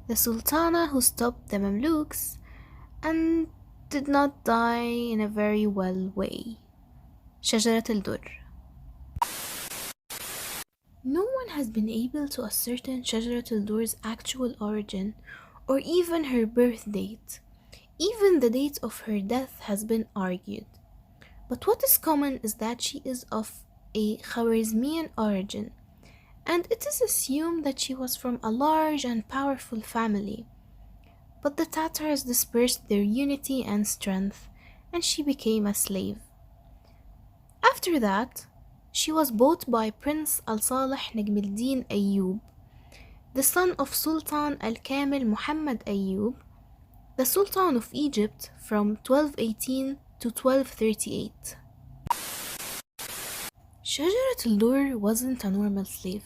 the sultana who stopped the Mamluks and did not die in a very well way. Shajarat al-durr. No one has been able to ascertain Shajarat al-durr's actual origin or even her birth date. Even the date of her death has been argued. But what is common is that she is of a Khwarezmian origin, and it is assumed that she was from a large and powerful family. But the Tatars dispersed their unity and strength, and she became a slave. After that, she was bought by Prince al-Salih Najm al-Din Ayyub, the son of Sultan al-Kamil Muhammad Ayyub, the Sultan of Egypt from 1218 to 1238. Shajarat al-Durr wasn't a normal slave.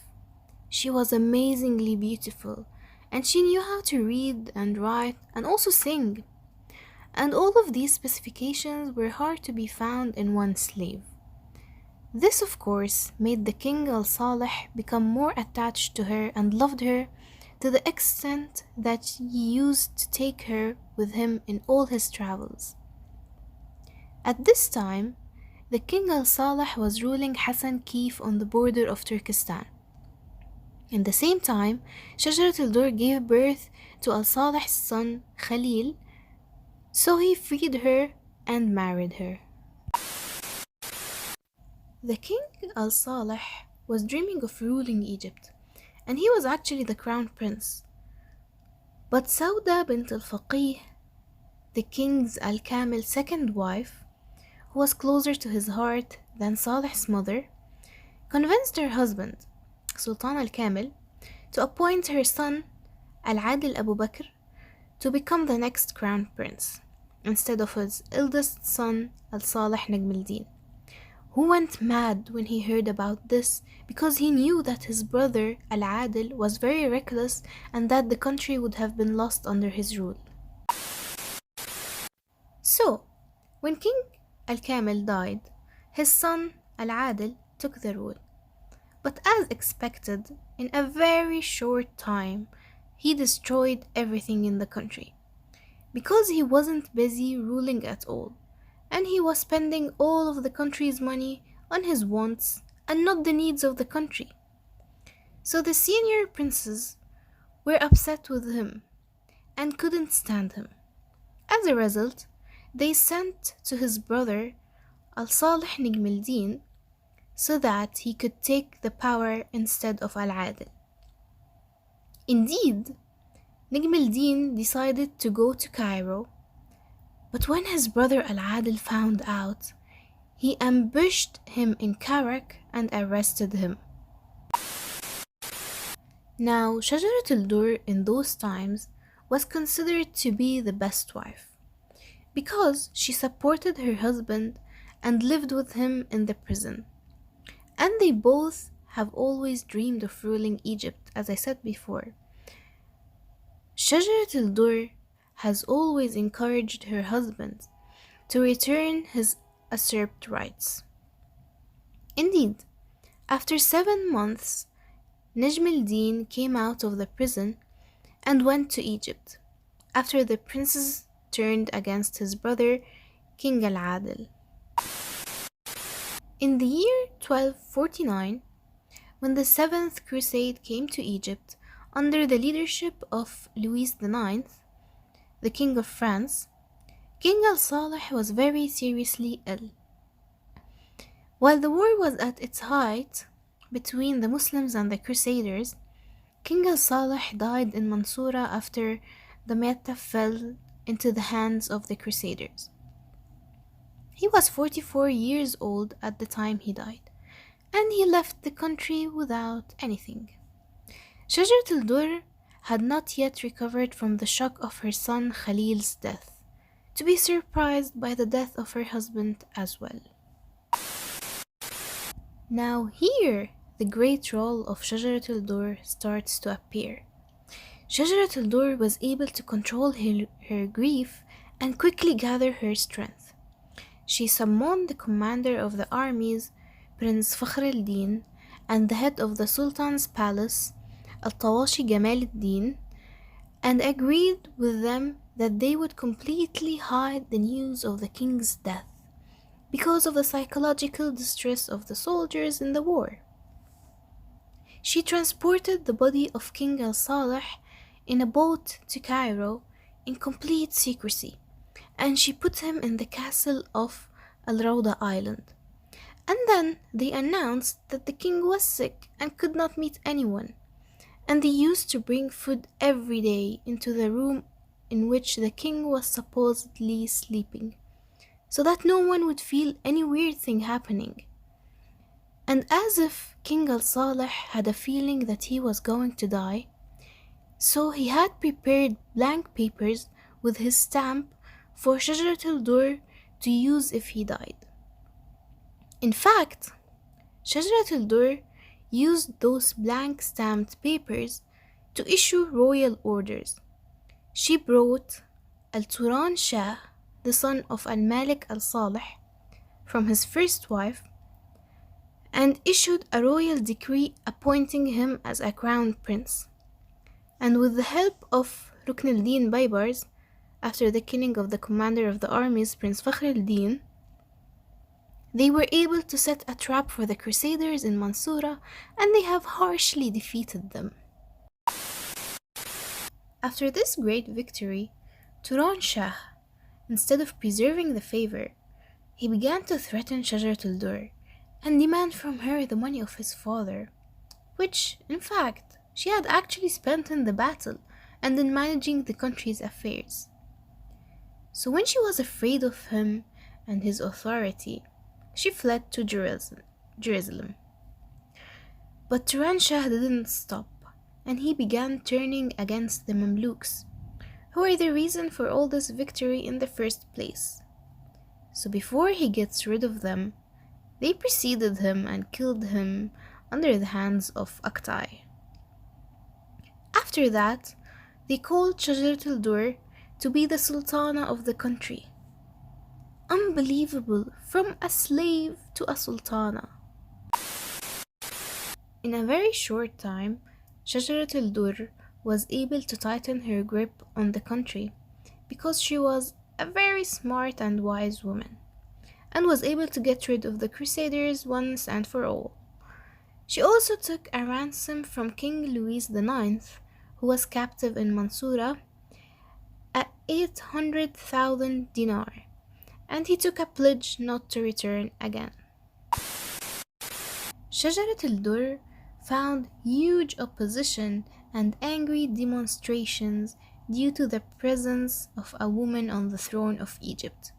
She was amazingly beautiful, and she knew how to read and write and also sing. And all of these specifications were hard to be found in one slave. This, of course, made the king al-Salih become more attached to her and loved her to the extent that he used to take her with him in all his travels. At this time, the king al-Salih was ruling Hassan Kif on the border of Turkestan. In the same time, Shajarat al-Durr gave birth to al-Salih's son Khalil, so he freed her and married her. The king al-Salih was dreaming of ruling Egypt, and he was actually the crown prince. But Sauda bint al-Faqih, the king's al-Kamil's second wife, who was closer to his heart than Salih's mother, convinced her husband, Sultan al-Kamil, to appoint her son al-Adil Abu Bakr to become the next crown prince, instead of his eldest son al-Salih Najm al-Din, who went mad when he heard about this because he knew that his brother al-Adil was very reckless and that the country would have been lost under his rule. So, when King al-Kamil died, his son al-Adil took the rule. But as expected, in a very short time, he destroyed everything in the country, because he wasn't busy ruling at all, and he was spending all of the country's money on his wants and not the needs of the country. So the senior princes were upset with him and couldn't stand him. As a result, they sent to his brother al-Salih Najm al-Din so that he could take the power instead of al-Adil. Indeed, Najm al-Din decided to go to Cairo, but when his brother al-Adil found out, he ambushed him in Karak and arrested him. Now, Shajarat al-Durr in those times was considered to be the best wife, because she supported her husband and lived with him in the prison. And they both have always dreamed of ruling Egypt, as I said before. Shajarat al-Durr has always encouraged her husband to return his usurped rights. Indeed, after 7 months, Najm al-Din came out of the prison and went to Egypt, after the princes turned against his brother, King al-Adil. In the year 1249, when the Seventh Crusade came to Egypt under the leadership of Louis IX, the King of France, King al-Salih was very seriously ill. While the war was at its height between the Muslims and the Crusaders, King al-Salih died in Mansoura after the Mecca fell into the hands of the Crusaders. He was 44 years old at the time he died, and he left the country without anything. Shajarat al-Durr had not yet recovered from the shock of her son Khalil's death, to be surprised by the death of her husband as well. Now here, the great role of Shajarat al-Durr starts to appear. Shajarat al-Durr was able to control her grief and quickly gather her strength. She summoned the commander of the armies, Prince Fakhr al-Din, and the head of the Sultan's palace, Al-Tawashi Gamal al-Din, and agreed with them that they would completely hide the news of the king's death because of the psychological distress of the soldiers in the war. She transported the body of King al-Salih in a boat to Cairo in complete secrecy, and she put him in the castle of Al-Rawda Island. And then they announced that the king was sick and could not meet anyone, and they used to bring food every day into the room in which the king was supposedly sleeping, so that no one would feel any weird thing happening. And as if King al-Salih had a feeling that he was going to die, so he had prepared blank papers with his stamp for Shajarat al-durr to use if he died. In fact, Shajarat al-durr used those blank stamped papers to issue royal orders. She brought al-Turan Shah, the son of al-Malik al-Salih, from his first wife, and issued a royal decree appointing him as a crown prince. And with the help of Rukn al-Din Baybars, after the killing of the commander of the armies, Prince Fakhr al-Din, they were able to set a trap for the Crusaders in Mansura, and they have harshly defeated them. After this great victory, Turan Shah, instead of preserving the favor, he began to threaten Shajarat al-Durr and demand from her the money of his father, which, in fact, she had actually spent in the battle and in managing the country's affairs. So when she was afraid of him and his authority, she fled to Jerusalem. But Turan Shah didn't stop, and he began turning against the Mamluks, who were the reason for all this victory in the first place. So before he gets rid of them, they preceded him and killed him under the hands of Aktai. After that, they called Shajarat al-Durr to be the sultana of the country. Unbelievable, from a slave to a sultana. In a very short time, Shajarat al-Durr was able to tighten her grip on the country because she was a very smart and wise woman, and was able to get rid of the Crusaders once and for all. She also took a ransom from King Louis IX, who was captive in Mansura, at 800,000 dinar, and he took a pledge not to return again. Shajarat al-Durr found huge opposition and angry demonstrations due to the presence of a woman on the throne of Egypt,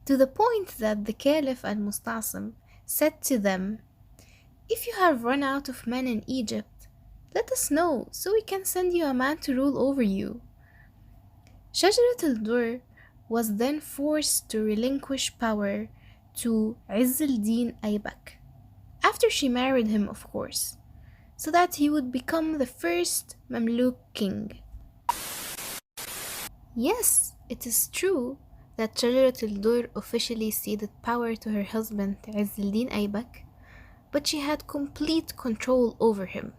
to the point that the Caliph al-Musta'sim said to them, "If you have run out of men in Egypt, let us know so we can send you a man to rule over you." Shajarat al-Durr was then forced to relinquish power to Izz al-Din Aybak, after she married him, of course, so that he would become the first Mamluk king. Yes, it is true that Shajarat al-Durr officially ceded power to her husband Izz al-Din Aybak, but she had complete control over him.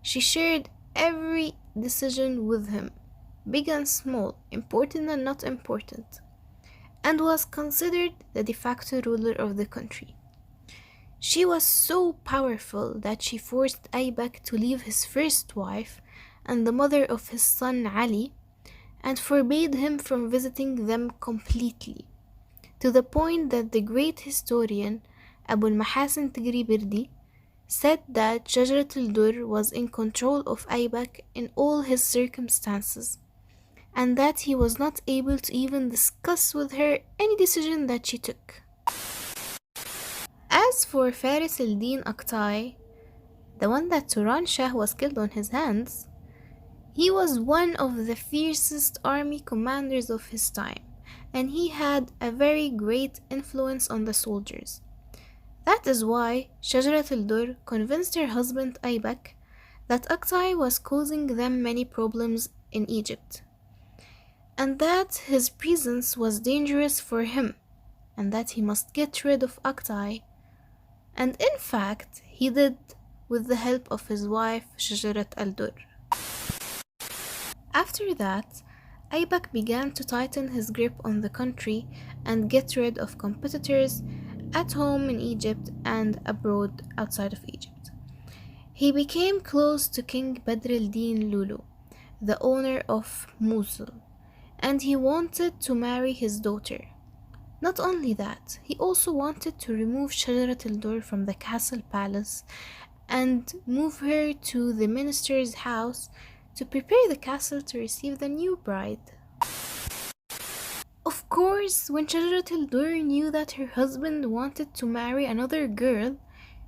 She shared every decision with him, big and small, important and not important, and was considered the de facto ruler of the country. She was so powerful that she forced Aybak to leave his first wife and the mother of his son Ali, and forbade him from visiting them completely, to the point that the great historian Abu al-Mahasin Tigri-Birdi said that Shajarat al-Durr was in control of Aybak in all his circumstances, and that he was not able to even discuss with her any decision that she took. As for Faris al-Din Aktai, the one that Turan Shah was killed on his hands, he was one of the fiercest army commanders of his time, and he had a very great influence on the soldiers. That is why Shajarat al-Durr convinced her husband Aybak that Aktai was causing them many problems in Egypt, and that his presence was dangerous for him, and that he must get rid of Aktai. And in fact, he did, with the help of his wife Shajarat al-Durr. After that, Aibak began to tighten his grip on the country and get rid of competitors at home in Egypt and abroad outside of Egypt. He became close to King Badr al-Din Lulu, the owner of Mosul, and he wanted to marry his daughter. Not only that, he also wanted to remove Shajarat al-Durr from the castle palace and move her to the minister's house to prepare the castle to receive the new bride. Of course, when Shajarat al-Durr knew that her husband wanted to marry another girl,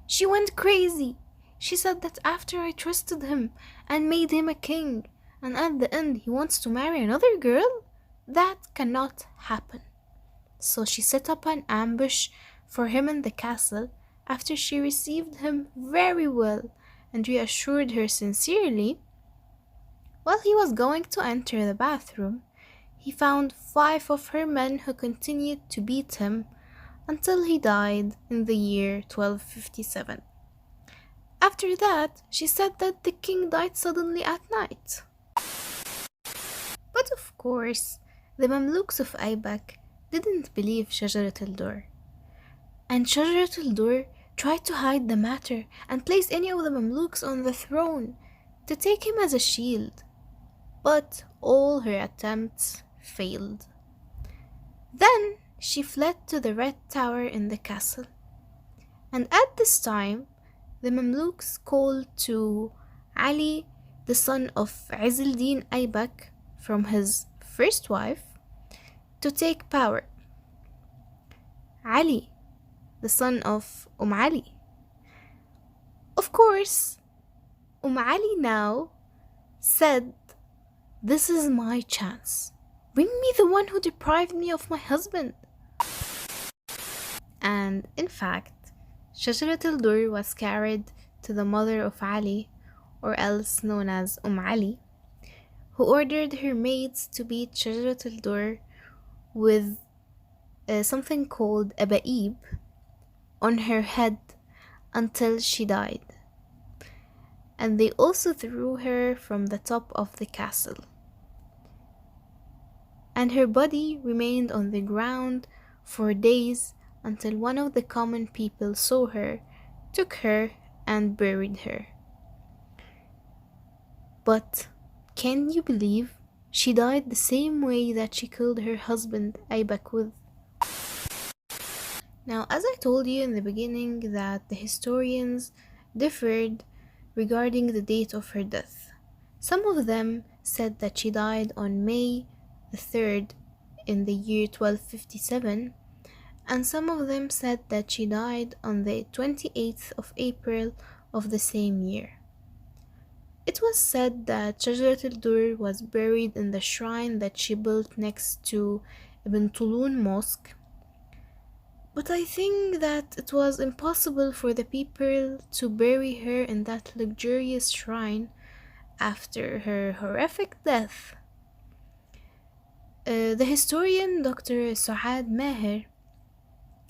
she went crazy. She said that after I trusted him and made him a king, and at the end he wants to marry another girl? That cannot happen. So she set up an ambush for him in the castle after she received him very well and reassured her sincerely. While he was going to enter the bathroom, he found 5 of her men who continued to beat him until he died in the year 1257. After that, she said that the king died suddenly at night. But of course, the Mamluks of Aibak didn't believe Shajarat al-Durr. And Shajarat al-Durr tried to hide the matter and place any of the Mamluks on the throne to take him as a shield. But all her attempts failed. Then she fled to the Red Tower in the castle. And at this time, the Mamluks called to Ali, the son of Izz al-Din Aibak, from his first wife, to take power. Ali, the son of Ali. Of course, Ali now said, "This is my chance. Bring me the one who deprived me of my husband." And in fact, Shajarat al-Durr was carried to the mother of Ali, or else known as Ali, who ordered her maids to beat Shajarat al-Durr with something called a ba'ib on her head until she died. And they also threw her from the top of the castle. And her body remained on the ground for days until one of the common people saw her, took her, and buried her. But can you believe she died the same way that she killed her husband Aibak with? Now, as I told you in the beginning that the historians differed regarding the date of her death. Some of them said that she died on May the 3rd in the year 1257, and some of them said that she died on the 28th of April of the same year. It was said that Shajarat al-Durr was buried in the shrine that she built next to Ibn Tulun Mosque, but I think that it was impossible for the people to bury her in that luxurious shrine after her horrific death. The historian Dr. Suad Maher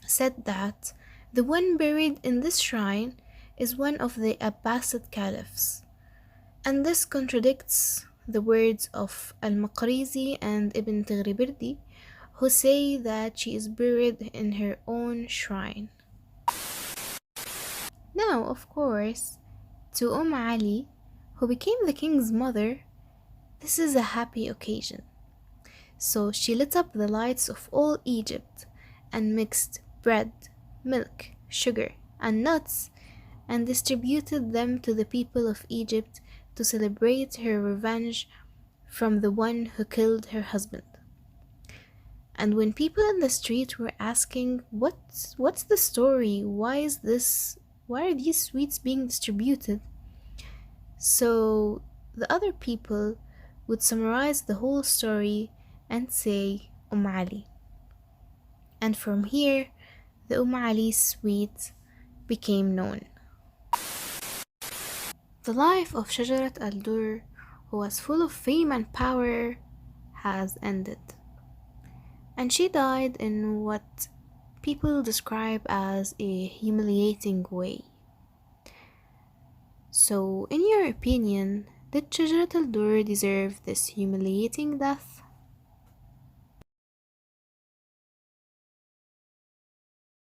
said that the one buried in this shrine is one of the Abbasid caliphs, and this contradicts the words of Al-Maqrizi and Ibn Taghribirdi, who say that she is buried in her own shrine. Now, of course, to Ali, who became the king's mother, this is a happy occasion. So she lit up the lights of all Egypt and mixed bread, milk, sugar, and nuts and distributed them to the people of Egypt to celebrate her revenge from the one who killed her husband. And when people in the street were asking, what's the story? Why are these sweets being distributed? So the other people would summarize the whole story and say Ali. And from here, the Ali sweet became known. The life of Shajarat al-Durr, who was full of fame and power, has ended. And she died in what people describe as a humiliating way. So, in your opinion, Did Shajarat al-Durr deserve this humiliating death?